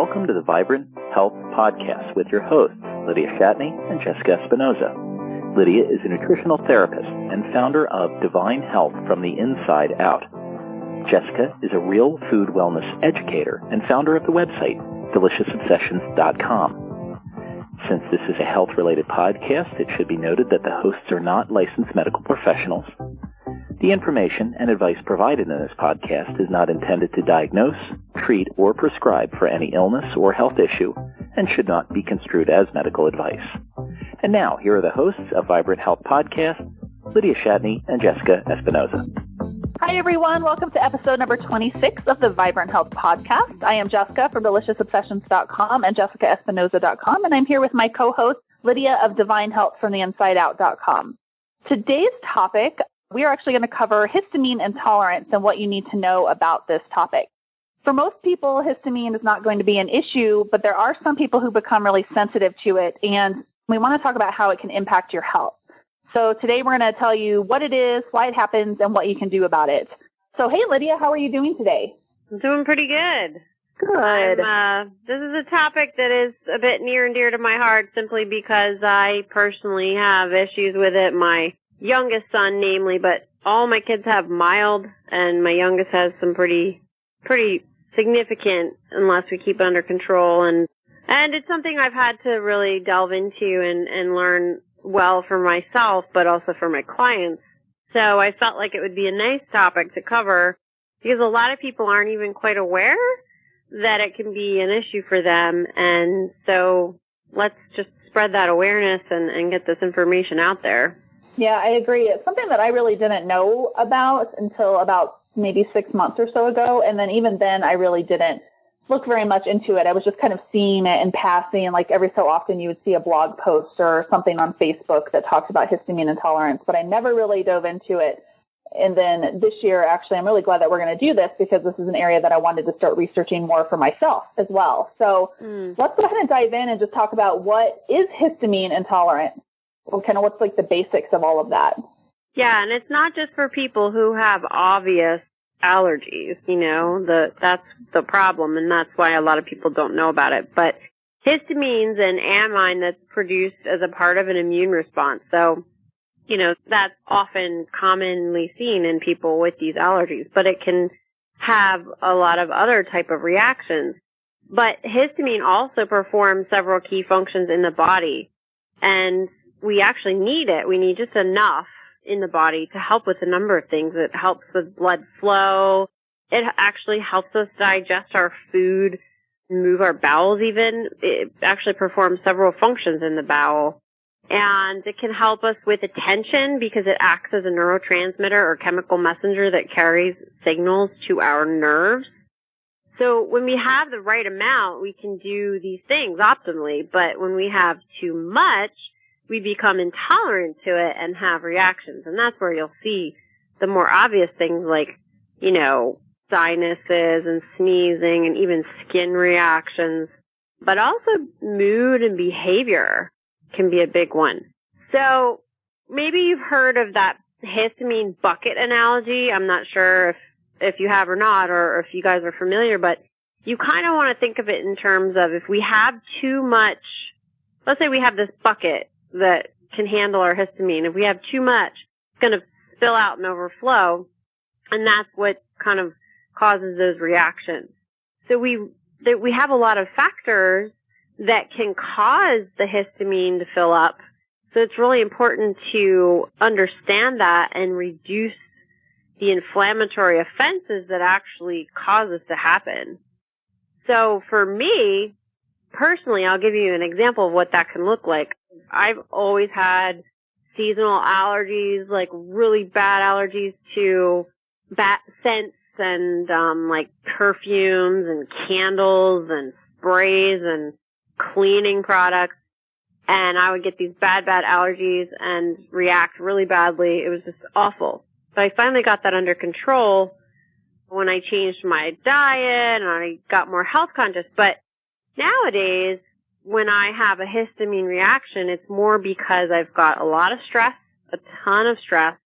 welcome to the Vibrant Health Podcast with your hosts, Lydia Shatney and Jessica Espinoza. Lydia is a nutritional therapist and founder of Divine Health from the Inside Out. Jessica is a real food wellness educator and founder of the website, DeliciousObsessions.com. Since this is a health-related podcast, it should be noted that the hosts are not licensed medical professionals. The information and advice provided in this podcast is not intended to diagnose, treat, or prescribe for any illness or health issue and should not be construed as medical advice. And now, here are the hosts of Vibrant Health Podcast, Lydia Shatney and Jessica Espinoza. Hi, everyone. Welcome to episode number 26 of the Vibrant Health Podcast. I am Jessica from DeliciousObsessions.com and JessicaEspinoza.com, and I'm here with my co-host, Lydia of Divine Health from the InsideOut.com. Today's topic, we are actually going to cover histamine intolerance and what you need to know about this topic. For most people, histamine is not going to be an issue, but there are some people who become really sensitive to it, and we want to talk about how it can impact your health. So today we're going to tell you what it is, why it happens, and what you can do about it. So, hey, Lydia, how are you doing today? I'm doing pretty good. Good. This is a topic that is a bit near and dear to my heart simply because I personally have issues with it. My youngest son, namely, but all my kids have mild, and my youngest has some pretty significant unless we keep it under control. And it's something I've had to really delve into and learn well for myself, but also for my clients. So I felt like it would be a nice topic to cover because a lot of people aren't even quite aware that it can be an issue for them. And so let's just spread that awareness and get this information out there. Yeah, I agree. It's something that I really didn't know about until about maybe 6 months or so ago. And then even then, I really didn't look very much into it. I was just kind of seeing it in passing, and like every so often you would see a blog post or something on Facebook that talks about histamine intolerance, but I never really dove into it. And then this year, actually, I'm really glad that we're going to do this because this is an area that I wanted to start researching more for myself as well. So let's go ahead and dive in and just talk about what is histamine intolerant. Well, kind of what's like the basics of all of that. Yeah, and it's not just for people who have obvious allergies, that's the problem, and that's why a lot of people don't know about it. But histamine's an amine that's produced as a part of an immune response. So, that's often commonly seen in people with these allergies, but it can have a lot of other type of reactions. But histamine also performs several key functions in the body, and we actually need it. We need just enough in the body to help with a number of things. It helps with blood flow. It actually helps us digest our food, move our bowels even. It actually performs several functions in the bowel. And it can help us with attention because it acts as a neurotransmitter or chemical messenger that carries signals to our nerves. So when we have the right amount, we can do these things optimally. But when we have too much, we become intolerant to it and have reactions. And that's where you'll see the more obvious things like, sinuses and sneezing and even skin reactions. But also mood and behavior can be a big one. So maybe you've heard of that histamine bucket analogy. I'm not sure if you have or not, or if you guys are familiar, but you kind of want to think of it in terms of if we have too much, let's say we have this bucket that can handle our histamine. If we have too much, it's going to spill out and overflow, and that's what kind of causes those reactions. So we have a lot of factors that can cause the histamine to fill up. So it's really important to understand that and reduce the inflammatory offenses that actually cause this to happen. So for me, personally, I'll give you an example of what that can look like. I've always had seasonal allergies, like really bad allergies to scents and like perfumes and candles and sprays and cleaning products. And I would get these bad allergies and react really badly. It was just awful. But I finally got that under control when I changed my diet and I got more health conscious. But nowadays, when I have a histamine reaction, it's more because I've got a lot of stress, a ton of stress.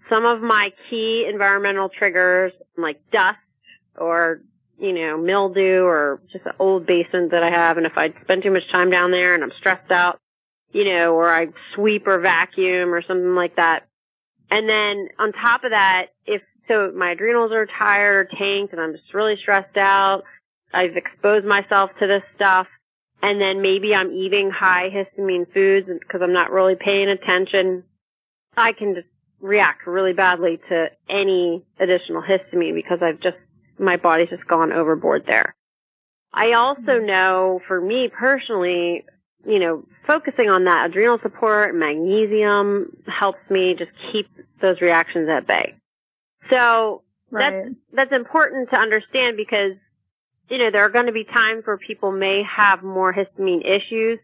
Some of my key environmental triggers, like dust or, mildew or just an old basin that I have. And if I spend too much time down there and I'm stressed out, or I sweep or vacuum or something like that. And then on top of that, so my adrenals are tired or tanked and I'm just really stressed out, I've exposed myself to this stuff, and then maybe I'm eating high histamine foods because I'm not really paying attention, I can just react really badly to any additional histamine because my body's just gone overboard there. I also know for me personally, focusing on that adrenal support, magnesium helps me just keep those reactions at bay. So that's important to understand because, there are going to be times where people may have more histamine issues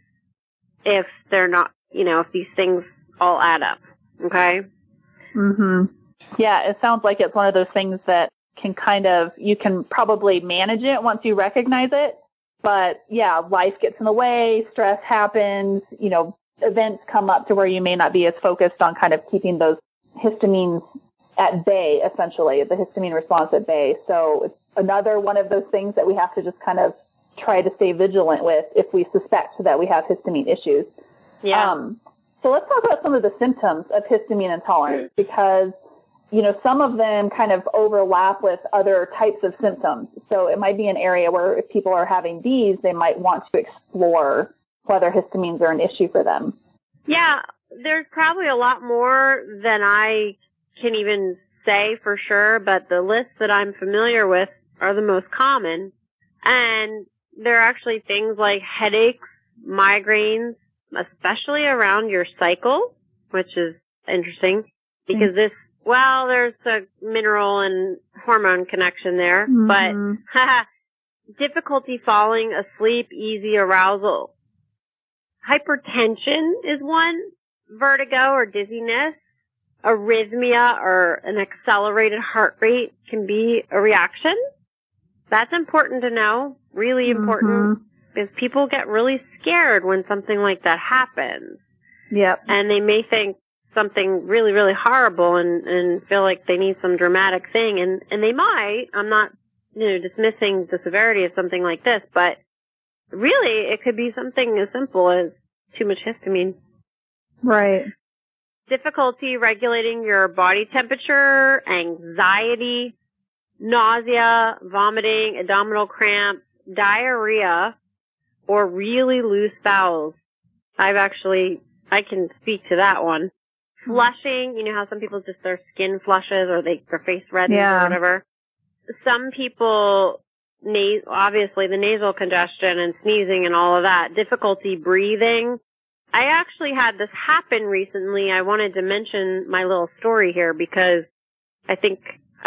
if they're not, if these things all add up. Okay? Mm-hmm. Yeah, it sounds like it's one of those things that you can probably manage it once you recognize it. But yeah, life gets in the way, stress happens, events come up to where you may not be as focused on kind of keeping those histamines at bay, essentially, the histamine response at bay. So it's another one of those things that we have to just kind of try to stay vigilant with if we suspect that we have histamine issues. Yeah. So let's talk about some of the symptoms of histamine intolerance because, some of them kind of overlap with other types of symptoms. So it might be an area where if people are having these, they might want to explore whether histamines are an issue for them. Yeah, there's probably a lot more than I can even say for sure, but the lists that I'm familiar with are the most common. And there are actually things like headaches, migraines, especially around your cycle, which is interesting because there's a mineral and hormone connection there, but difficulty falling asleep, easy arousal. Hypertension is one, vertigo or dizziness, arrhythmia or an accelerated heart rate can be a reaction. That's important to know, really important, because people get really scared when something like that happens. Yep. And they may think something really, really horrible and feel like they need some dramatic thing, and they might. I'm not, dismissing the severity of something like this, but really it could be something as simple as too much histamine. Right. Difficulty regulating your body temperature, anxiety, nausea, vomiting, abdominal cramps, diarrhea, or really loose bowels. I can speak to that one. Flushing, how some people just their skin flushes or their face reddens or whatever. Some people, obviously the nasal congestion and sneezing and all of that. Difficulty breathing. I actually had this happen recently. I wanted to mention my little story here because I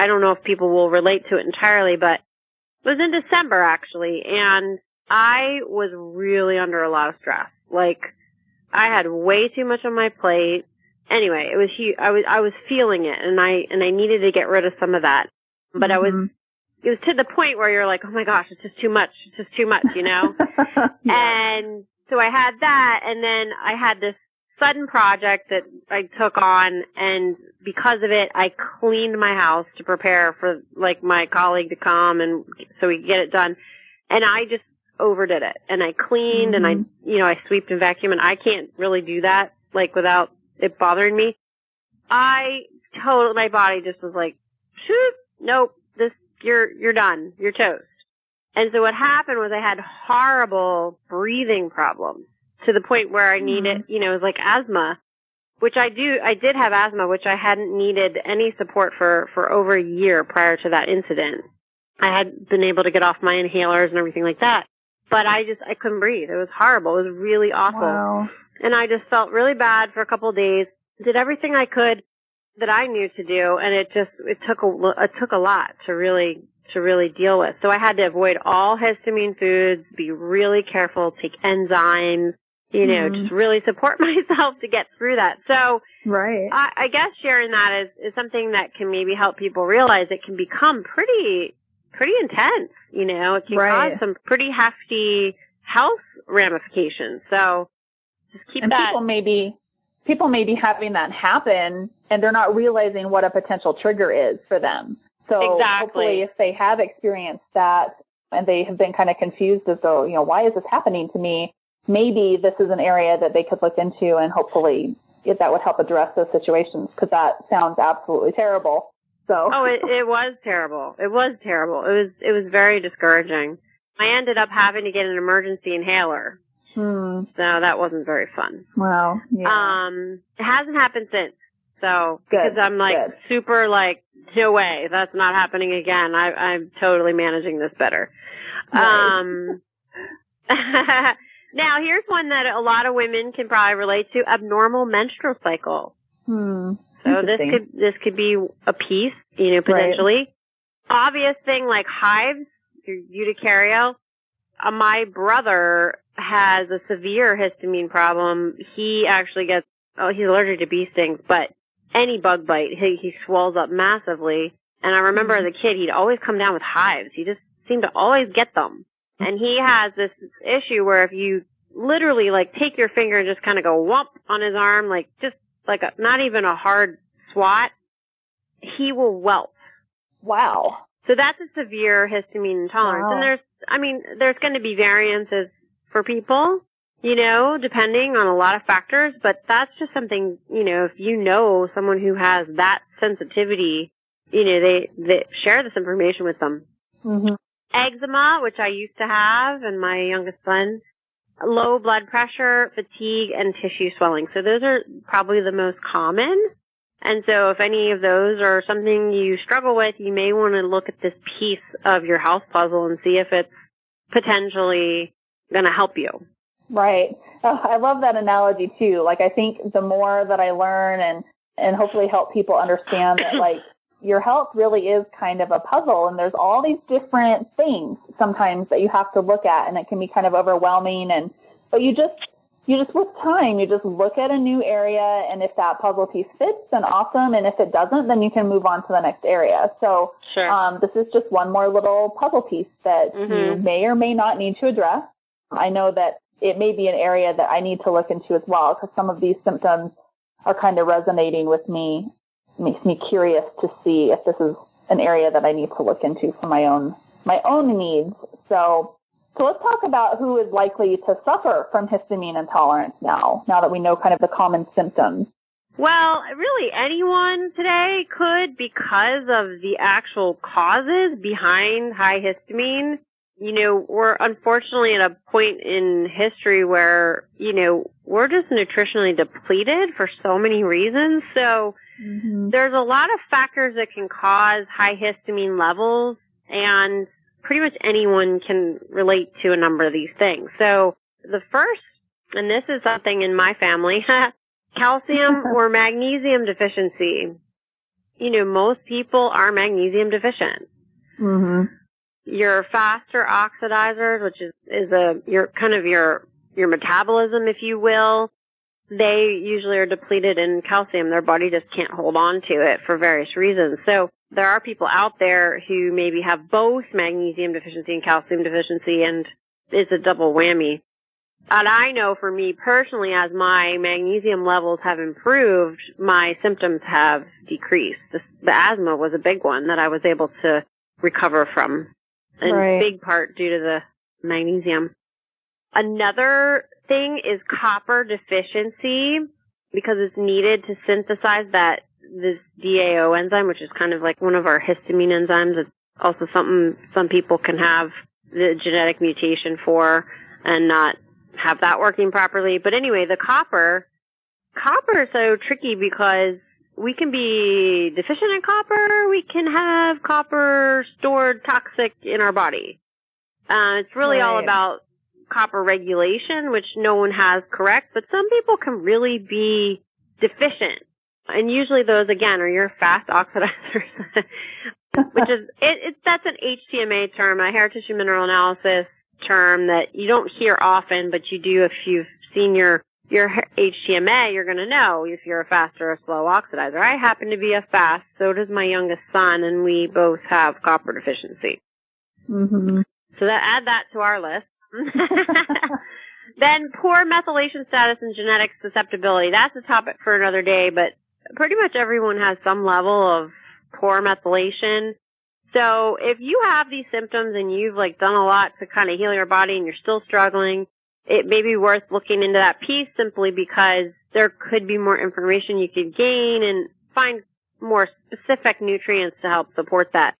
don't know if people will relate to it entirely, but it was in December actually, and I was really under a lot of stress. Like, I had way too much on my plate. Anyway, it was huge. I was feeling it, and I needed to get rid of some of that. But it was to the point where you're like, oh my gosh, it's just too much. It's just too much, And so I had that, and then I had this sudden project that I took on, and because of it, I cleaned my house to prepare for my colleague to come, and so we could get it done. And I just overdid it, and I cleaned, and I sweeped and vacuumed, and I can't really do that without it bothering me. My body just was like, shoot, nope, you're done, you're toast. And so what happened was I had horrible breathing problems to the point where I needed, it was like asthma, which I did have asthma, which I hadn't needed any support for over a year prior to that incident. I had been able to get off my inhalers and everything like that, but I couldn't breathe. It was horrible. It was really awful. Wow. And I just felt really bad for a couple of days, did everything I could that I knew to do, and it took a lot to really deal with. So I had to avoid all histamine foods, be really careful, take enzymes, just really support myself to get through that. So right. I guess sharing that is something that can maybe help people realize it can become pretty intense. It can cause some pretty hefty health ramifications. So just keep that. People may be having that happen, and they're not realizing what a potential trigger is for them. So exactly. Hopefully if they have experienced that, and they have been kind of confused as though, why is this happening to me? Maybe this is an area that they could look into, and hopefully that would help address those situations, because that sounds absolutely terrible. So. Oh, it was terrible. It was terrible. It was very discouraging. I ended up having to get an emergency inhaler. So that wasn't very fun. Wow. Yeah. It hasn't happened since. So, because I'm super no way, that's not happening again. I'm totally managing this better. Right. Now, here's one that a lot of women can probably relate to: abnormal menstrual cycle. So this could be a piece, potentially. Right. Obvious thing like hives, your urticaria. My brother has a severe histamine problem. He actually he's allergic to bee stings, but any bug bite, he swells up massively. And I remember as a kid, he'd always come down with hives. He just seemed to always get them. And he has this issue where if you literally take your finger and just kind of go whomp on his arm, not even a hard swat, he will welt. Wow. So that's a severe histamine intolerance. Wow. And there's going to be variances for people, depending on a lot of factors, but that's just something, if someone who has that sensitivity, they share this information with them. Mm-hmm. Eczema, which I used to have, and my youngest son, low blood pressure, fatigue, and tissue swelling. So those are probably the most common. And so if any of those are something you struggle with, you may want to look at this piece of your health puzzle and see if it's potentially going to help you. Right. Oh, I love that analogy too. I think the more that I learn and hopefully help people understand that your health really is kind of a puzzle, and there's all these different things sometimes that you have to look at, and it can be kind of overwhelming. But you just with time, you just look at a new area, and if that puzzle piece fits, then awesome. And if it doesn't, then you can move on to the next area. So sure. This is just one more little puzzle piece that you may or may not need to address. I know that it may be an area that I need to look into as well, because some of these symptoms are kind of resonating with me. It makes me curious to see if this is an area that I need to look into for my own needs. So let's talk about who is likely to suffer from histamine intolerance now that we know kind of the common symptoms. Well, really anyone today could, because of the actual causes behind high histamine. We're unfortunately at a point in history where, we're just nutritionally depleted for so many reasons. So there's a lot of factors that can cause high histamine levels, and pretty much anyone can relate to a number of these things. So the first, and this is something in my family, calcium or magnesium deficiency. Most people are magnesium deficient. Mm-hmm. Your faster oxidizers, which is your metabolism, if you will, they usually are depleted in calcium. Their body just can't hold on to it for various reasons. So there are people out there who maybe have both magnesium deficiency and calcium deficiency, and it's a double whammy. And I know for me personally, as my magnesium levels have improved, my symptoms have decreased. The asthma was a big one that I was able to recover from, in big part due to the magnesium. Another thing is copper deficiency, because it's needed to synthesize this DAO enzyme, which is kind of like one of our histamine enzymes. It's also something some people can have the genetic mutation for and not have that working properly. But anyway, the copper is so tricky because we can be deficient in copper. We can have copper stored toxic in our body. It's really all about copper regulation, which no one has correct, but some people can really be deficient. And usually those, again, are your fast oxidizers, which is, that's an HTMA term, a hair tissue mineral analysis term that you don't hear often, but you do if you've seen your HTMA, you're going to know if you're a fast or a slow oxidizer. I happen to be a fast, so does my youngest son, and we both have copper deficiency. Mm-hmm. So add that to our list. Then poor methylation status and genetic susceptibility. That's a topic for another day, but pretty much everyone has some level of poor methylation. So if you have these symptoms and you've done a lot to kind of heal your body and you're still struggling, it may be worth looking into that piece simply because there could be more information you could gain and find more specific nutrients to help support that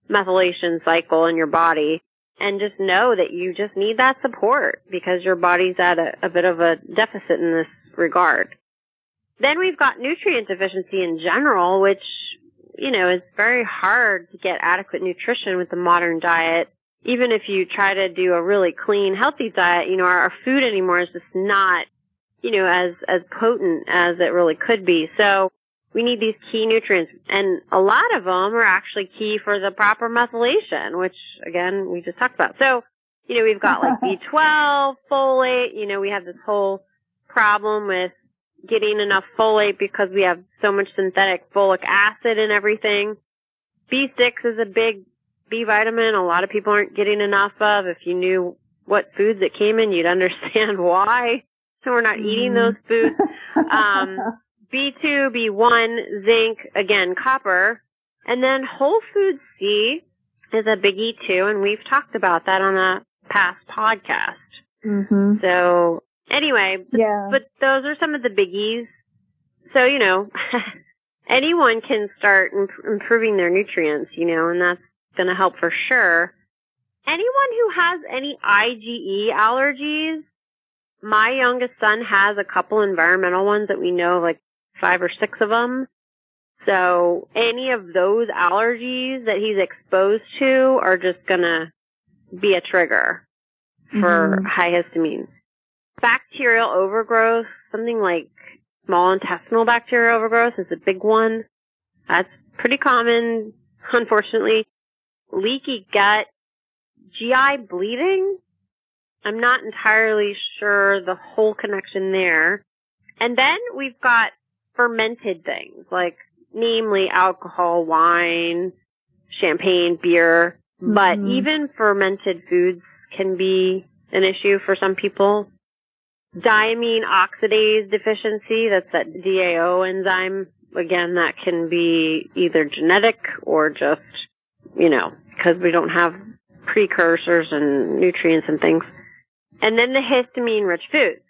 methylation cycle in your body. And just know that you just need that support because your body's at a bit of a deficit in this regard. Then we've got nutrient deficiency in general, which, is very hard to get adequate nutrition with the modern diet. Even if you try to do a really clean, healthy diet, our food anymore is just not, as potent as it really could be. So we need these key nutrients, and a lot of them are actually key for the proper methylation, which, again, we just talked about. So, we've got B12, folate, we have this whole problem with getting enough folate because we have so much synthetic folic acid and everything. B6 is a big B vitamin a lot of people aren't getting enough of. If you knew what foods it came in, you'd understand why. So we're not eating those foods. B2, B1, zinc, again, copper. And then whole food C is a biggie too, and we've talked about that on a past podcast. Mm-hmm. So anyway, yeah. But those are some of the biggies. So, anyone can start improving their nutrients, and that's going to help for sure. Anyone who has any IgE allergies, my youngest son has a couple environmental ones that we know, 5 or 6 of them. So any of those allergies that he's exposed to are just going to be a trigger for high histamine. Bacterial overgrowth, something like small intestinal bacterial overgrowth is a big one. That's pretty common, unfortunately. Leaky gut, GI bleeding. I'm not entirely sure the whole connection there. And then we've got fermented things, namely alcohol, wine, champagne, beer. But even fermented foods can be an issue for some people. Diamine oxidase deficiency, that's that DAO enzyme. Again, that can be either genetic or just, because we don't have precursors and nutrients and things. And then the histamine-rich foods.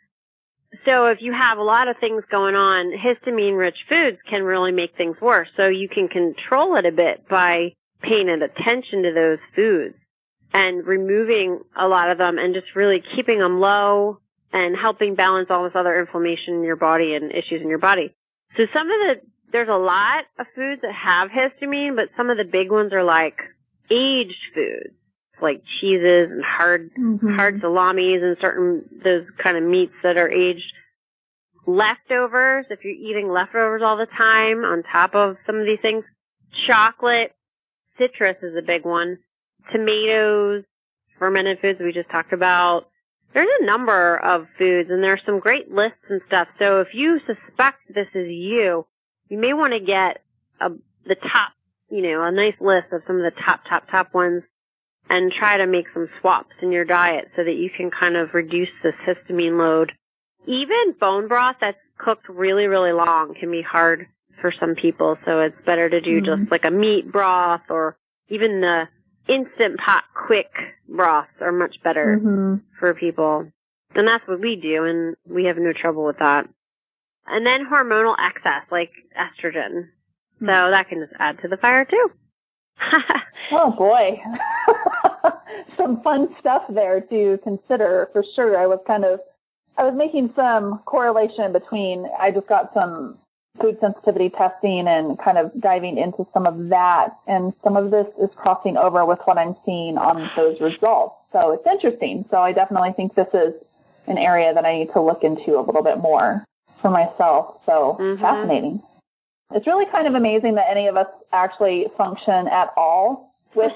So if you have a lot of things going on, histamine-rich foods can really make things worse. So you can control it a bit by paying attention to those foods and removing a lot of them and just really keeping them low and helping balance all this other inflammation in your body and issues in your body. So there's a lot of foods that have histamine, but some of the big ones are aged foods, like cheeses and hard salamis and those kind of meats that are aged. Leftovers, if you're eating leftovers all the time on top of some of these things. Chocolate, citrus is a big one. Tomatoes, fermented foods we just talked about. There's a number of foods, and there's some great lists and stuff. So if you suspect this is you may want to get the top, a nice list of some of the top ones and try to make some swaps in your diet so that you can kind of reduce this histamine load. Even bone broth that's cooked really, really long can be hard for some people, so it's better to do just a meat broth, or even the Instant Pot quick broths are much better for people. And that's what we do, and we have no trouble with that. And then hormonal excess, like estrogen. So that can just add to the fire, too. Oh, boy. Some fun stuff there to consider, for sure. I was making some correlation between, I just got some food sensitivity testing and kind of diving into some of that, and some of this is crossing over with what I'm seeing on those results. So it's interesting. So I definitely think this is an area that I need to look into a little bit more for myself. So fascinating. It's really kind of amazing that any of us actually function at all with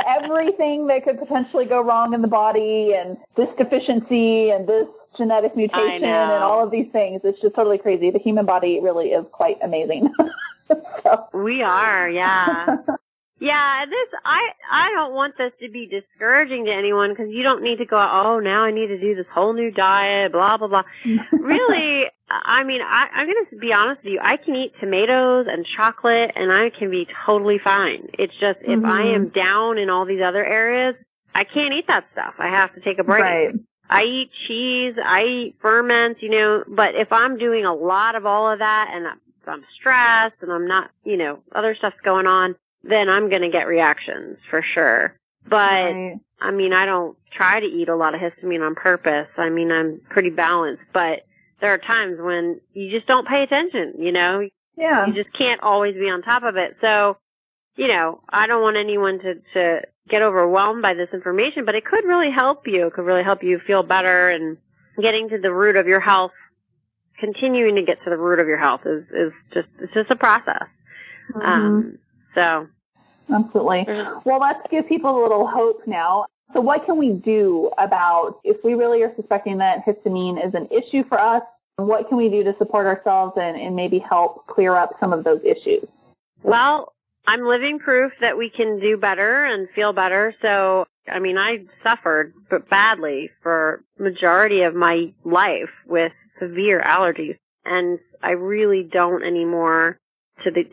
everything that could potentially go wrong in the body, and this deficiency and this genetic mutation and all of these things. It's just totally crazy. The human body really is quite amazing. So. We are, yeah. Yeah, I don't want this to be discouraging to anyone, because you don't need to go, oh, now I need to do this whole new diet, blah, blah, blah. Really, I'm going to be honest with you. I can eat tomatoes and chocolate, and I can be totally fine. It's just if I am down in all these other areas, I can't eat that stuff. I have to take a break. Right. I eat cheese, I eat ferments, but if I'm doing a lot of all of that and I'm stressed and I'm not, other stuff's going on, then I'm going to get reactions for sure. But, I don't try to eat a lot of histamine on purpose. I'm pretty balanced, but there are times when you just don't pay attention, Yeah. You just can't always be on top of it. So, I don't want anyone to get overwhelmed by this information, but it could really help you. It could really help you feel better, and getting to the root of your health, continuing to get to the root of your health is just a process. So. Absolutely. Well, let's give people a little hope now. So what can we do about if we really are suspecting that histamine is an issue for us? What can we do to support ourselves and maybe help clear up some of those issues? Well, I'm living proof that we can do better and feel better. So, I suffered badly for majority of my life with severe allergies, and I really don't anymore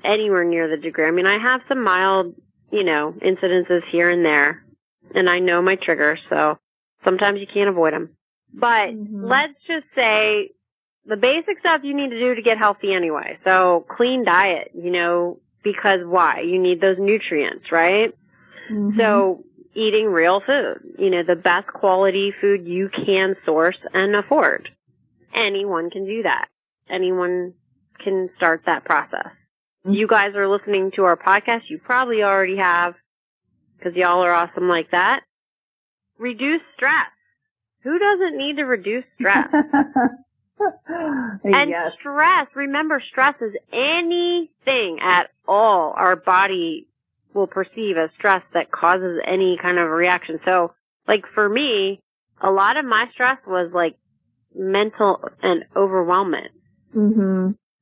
anywhere near the degree. I have some mild, incidences here and there, and I know my triggers, so sometimes you can't avoid them. But let's just say the basic stuff you need to do to get healthy anyway. So clean diet, because why? You need those nutrients, right? So eating real food, the best quality food you can source and afford. Anyone can do that. Anyone can start that process. You guys are listening to our podcast. You probably already have, because y'all are awesome like that. Reduce stress. Who doesn't need to reduce stress? And stress, remember, stress is anything at all our body will perceive as stress that causes any kind of reaction. So, like for me, a lot of my stress was like mental and overwhelming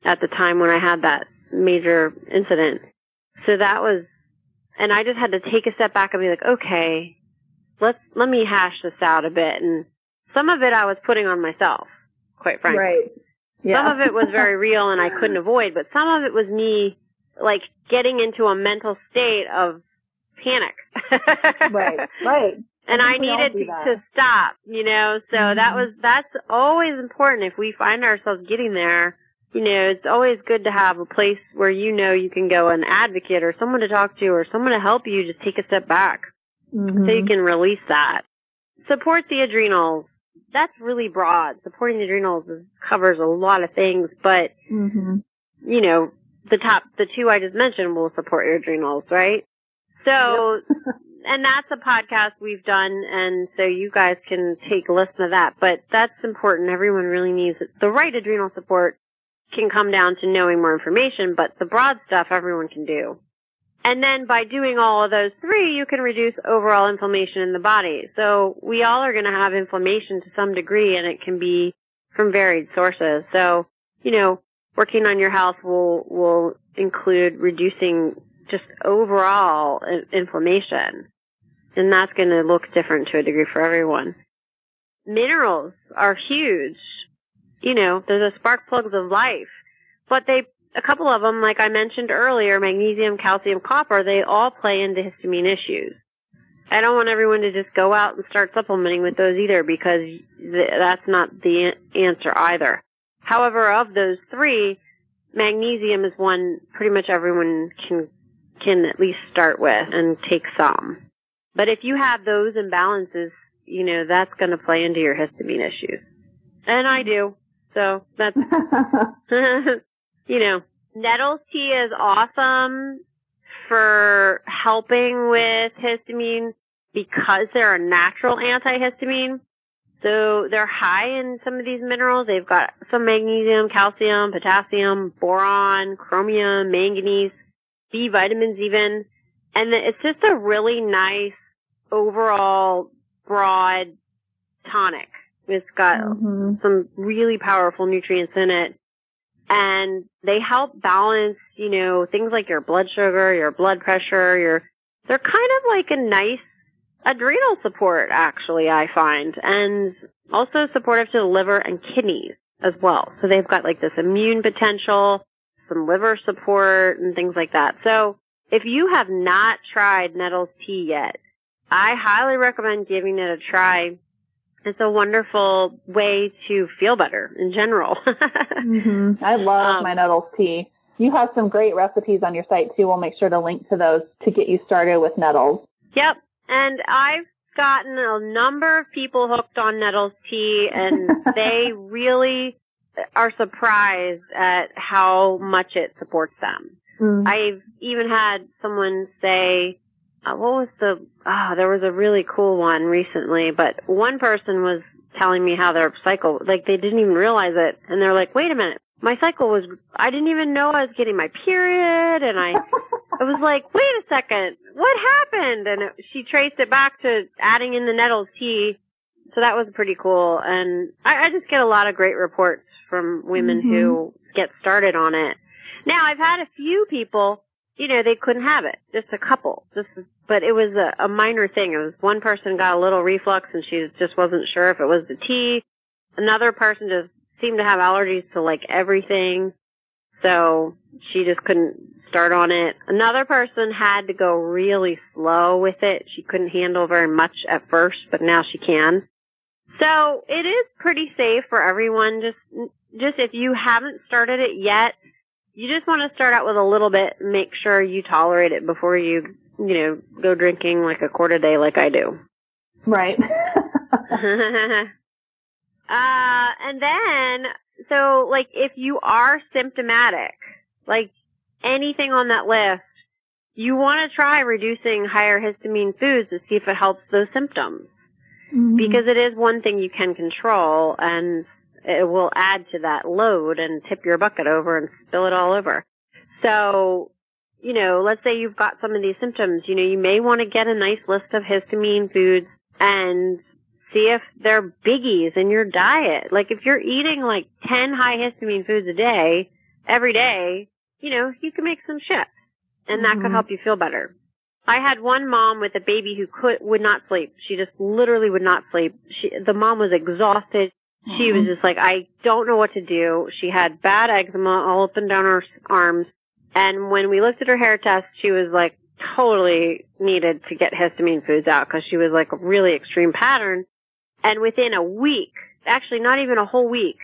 at the time when I had that major incident. So that was, and I just had to take a step back and be like, okay, let me hash this out a bit. And some of it I was putting on myself, quite frankly. Right. Yeah. Some of it was very real and I couldn't avoid, but some of it was me like getting into a mental state of panic. Right. And I needed to stop, so that's always important. If we find ourselves getting there, it's always good to have a place where you can go, an advocate or someone to talk to or someone to help you just take a step back so you can release that. Support the adrenals. That's really broad. Supporting the adrenals covers a lot of things, but, the two I just mentioned will support your adrenals, right? So, and that's a podcast we've done, and so you guys can take a listen to that, but that's important. Everyone really needs it. The right adrenal support can come down to knowing more information, but the broad stuff everyone can do. And then by doing all of those three, you can reduce overall inflammation in the body. So we all are going to have inflammation to some degree, and it can be from varied sources. So, working on your health will include reducing just overall inflammation. And that's going to look different to a degree for everyone. Minerals are huge. They're the spark plugs of life. But a couple of them, like I mentioned earlier, magnesium, calcium, copper, they all play into histamine issues. I don't want everyone to just go out and start supplementing with those either, because that's not the answer either. However, of those three, magnesium is one pretty much everyone can at least start with and take some. But if you have those imbalances, that's going to play into your histamine issues. And I do. So that's, Nettle's tea is awesome for helping with histamine because they're a natural antihistamine. So they're high in some of these minerals. They've got some magnesium, calcium, potassium, boron, chromium, manganese, B vitamins even. And it's just a really nice overall broad tonic. It's got some really powerful nutrients in it. And they help balance, things like your blood sugar, your blood pressure, they're kind of like a nice adrenal support, actually, I find. And also supportive to the liver and kidneys. as well. So they've got like this immune potential, some liver support, and things like that. So if you have not tried Nettle's tea yet, I highly recommend giving it a try. It's a wonderful way to feel better in general. I love my Nettle's tea. You have some great recipes on your site, too. We'll make sure to link to those to get you started with Nettles. Yep. And I've gotten a number of people hooked on Nettle's tea, and they really are surprised at how much it supports them. I've even had someone say, there was a really cool one recently, but one person was telling me how their cycle, like they didn't even realize it, and they're like, wait a minute, my cycle was, I didn't even know I was getting my period, and I was like, wait a second, what happened? And she traced it back to adding in the Nettle's tea, so that was pretty cool, and I just get a lot of great reports from women who get started on it. Now, I've had a few people, they couldn't have it, just a couple, but it was a minor thing. It was one person got a little reflux, and she just wasn't sure if it was the tea. Another person just seemed to have allergies to, like, everything, so she just couldn't start on it. Another person had to go really slow with it. She couldn't handle very much at first, but now she can. So it is pretty safe for everyone. Just if you haven't started it yet, you just want to start out with a little bit and make sure you tolerate it before you go drinking like a quart a day like I do. Right. And then, so, like, if you are symptomatic, like anything on that list, you want to try reducing higher histamine foods to see if it helps those symptoms. Because it is one thing you can control, and it will add to that load and tip your bucket over and spill it all over. So, let's say you've got some of these symptoms, you may want to get a nice list of histamine foods and see if they're biggies in your diet. Like if you're eating like 10 high histamine foods a day, every day, you can make some shifts, and that could help you feel better. I had one mom with a baby who would not sleep. She just literally would not sleep. The mom was exhausted. She was just like, I don't know what to do. She had bad eczema all up and down her arms. And when we looked at her hair test, she was like totally needed to get histamine foods out because she was like a really extreme pattern. And within a week, actually not even a whole week,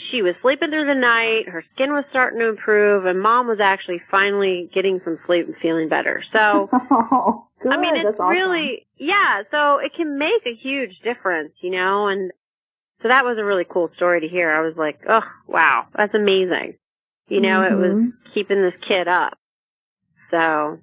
she was sleeping through the night. Her skin was starting to improve, and Mom was actually finally getting some sleep and feeling better. So, good. I mean, it's That's awesome. really, so it can make a huge difference, and so that was a really cool story to hear. I was like, oh, wow, that's amazing. It was keeping this kid up. So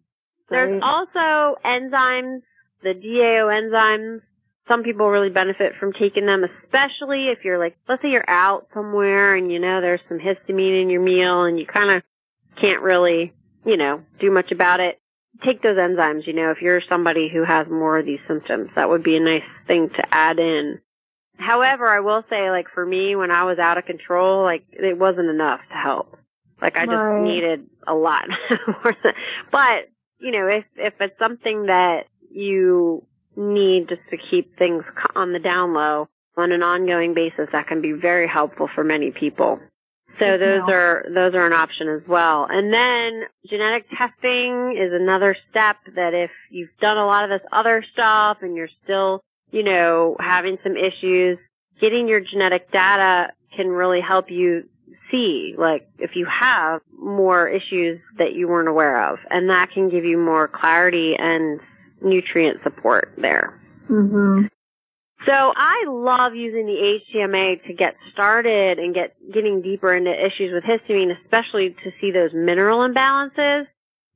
there's also enzymes, the DAO enzymes. Some people really benefit from taking them, especially if you're like, let's say you're out somewhere and there's some histamine in your meal and you kind of can't really, do much about it. Take those enzymes, if you're somebody who has more of these symptoms. That would be a nice thing to add in. However, I will say, like, for me, when I was out of control, like, it wasn't enough to help. Like, I just needed a lot more. But, if it's something that you need just to keep things on the down low on an ongoing basis, that can be very helpful for many people. So those are an option as well. And then genetic testing is another step that if you've done a lot of this other stuff and you're still, having some issues, getting your genetic data can really help you see, like, if you have more issues that you weren't aware of. And that can give you more clarity and nutrient support there. So I love using the HTMA to get started and getting deeper into issues with histamine, especially to see those mineral imbalances.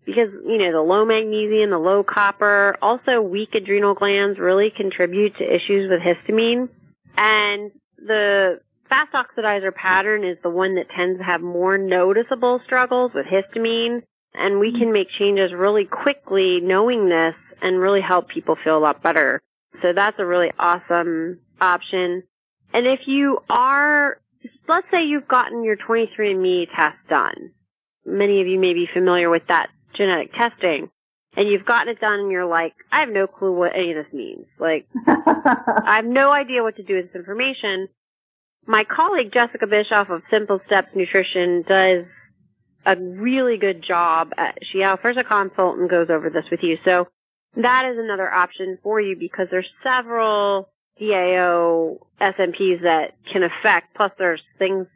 Because, the low magnesium, the low copper, also weak adrenal glands really contribute to issues with histamine. And the fast oxidizer pattern is the one that tends to have more noticeable struggles with histamine. And we can make changes really quickly knowing this and really help people feel a lot better. So that's a really awesome option. And if you are, let's say you've gotten your 23andMe test done. Many of you may be familiar with that genetic testing. And you've gotten it done and you're like, I have no clue what any of this means. Like, I have no idea what to do with this information. my colleague Jessica Bischoff of Simple Steps Nutrition does a really good job. She offers a consult and goes over this with you. So that is another option for you because there's several DAO SNPs that can affect, plus there's things,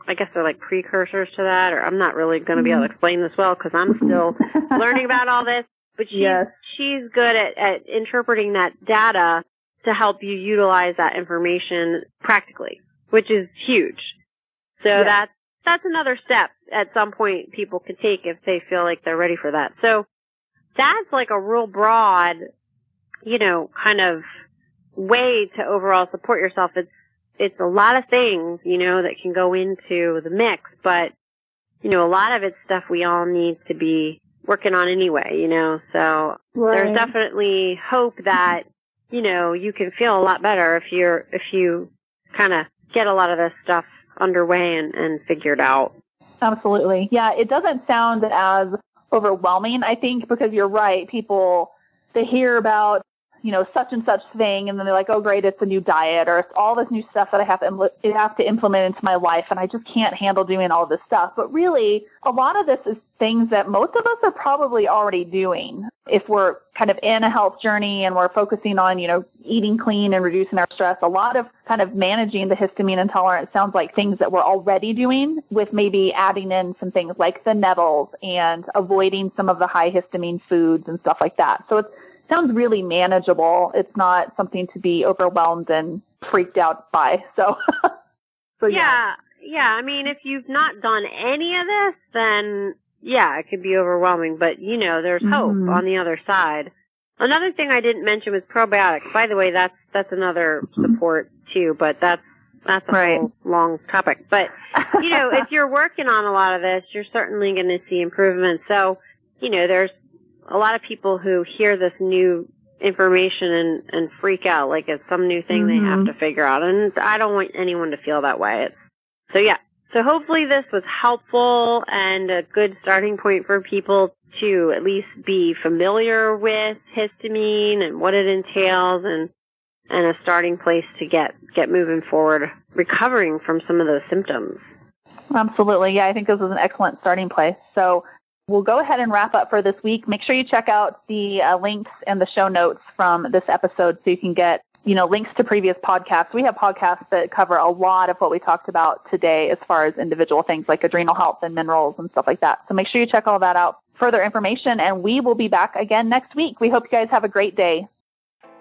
I guess they're like precursors to that, or I'm not really going to be able to explain this well because I'm still learning about all this. But she's good at interpreting that data to help you utilize that information practically, which is huge. So that's another step at some point people could take if they feel like they're ready for that. So that's like a real broad, kind of way to overall support yourself. It's a lot of things, that can go into the mix, but, a lot of it's stuff we all need to be working on anyway, so there's definitely hope that, you can feel a lot better if you kind of get a lot of this stuff underway and figured out. Absolutely. Yeah, it doesn't sound as overwhelming, I think, because you're right. People, they hear about, such and such thing, and then they're like, oh, great, it's a new diet, or it's all this new stuff that I have to implement into my life, and I just can't handle doing all this stuff. But really, a lot of this is things that most of us are probably already doing. If we're kind of in a health journey and we're focusing on, eating clean and reducing our stress, a lot of kind of managing the histamine intolerance sounds like things that we're already doing, with maybe adding in some things like the nettles and avoiding some of the high histamine foods and stuff like that. So it sounds really manageable. It's not something to be overwhelmed and freaked out by. So yeah. I mean, if you've not done any of this, then it could be overwhelming. But there's hope on the other side. Another thing I didn't mention was probiotics. By the way, that's another support too. But that's a whole long topic. But if you're working on a lot of this, you're certainly going to see improvements. So there's a lot of people who hear this new information and freak out like it's some new thing they have to figure out. And I don't want anyone to feel that way. So hopefully this was helpful and a good starting point for people to at least be familiar with histamine and what it entails, and a starting place to get moving forward, recovering from some of those symptoms. Absolutely. Yeah, I think this is an excellent starting place. So we'll go ahead and wrap up for this week. Make sure you check out the links and the show notes from this episode so you can get, links to previous podcasts. We have podcasts that cover a lot of what we talked about today as far as individual things like adrenal health and minerals and stuff like that. So make sure you check all that out. Further information, and we will be back again next week. We hope you guys have a great day.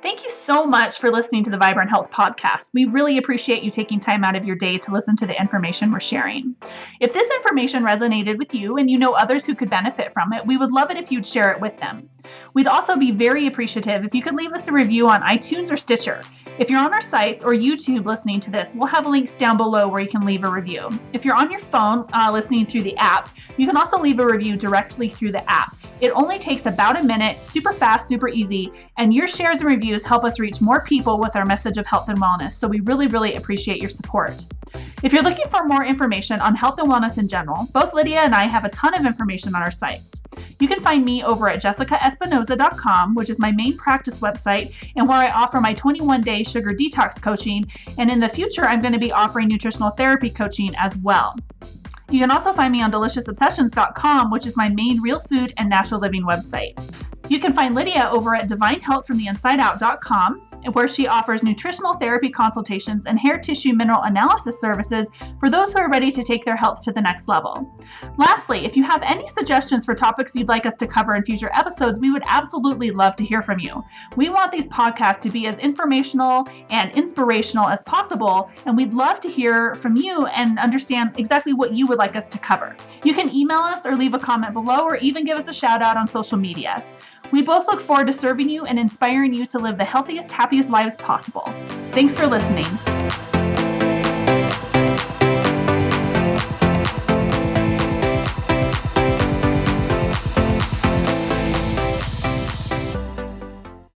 Thank you so much for listening to the Vibrant Health Podcast. We really appreciate you taking time out of your day to listen to the information we're sharing. If this information resonated with you and you know others who could benefit from it, we would love it if you'd share it with them. We'd also be very appreciative if you could leave us a review on iTunes or Stitcher. If you're on our sites or YouTube listening to this, we'll have links down below where you can leave a review. If you're on your phone listening through the app, you can also leave a review directly through the app. It only takes about a minute, super fast, super easy, and your shares and reviews help us reach more people with our message of health and wellness. So we really, really appreciate your support. If you're looking for more information on health and wellness in general, both Lydia and I have a ton of information on our sites. You can find me over at jessicaespinoza.com, which is my main practice website and where I offer my 21-day sugar detox coaching. And in the future, I'm going to be offering nutritional therapy coaching as well. You can also find me on deliciousobsessions.com, which is my main real food and natural living website. You can find Lydia over at divinehealthfromtheinsideout.com, where she offers nutritional therapy consultations and hair tissue mineral analysis services for those who are ready to take their health to the next level. Lastly, if you have any suggestions for topics you'd like us to cover in future episodes, we would absolutely love to hear from you. We want these podcasts to be as informational and inspirational as possible, and we'd love to hear from you and understand exactly what you would like us to cover. You can email us or leave a comment below, or even give us a shout out on social media. We both look forward to serving you and inspiring you to live the healthiest, happiest lives possible. Thanks for listening.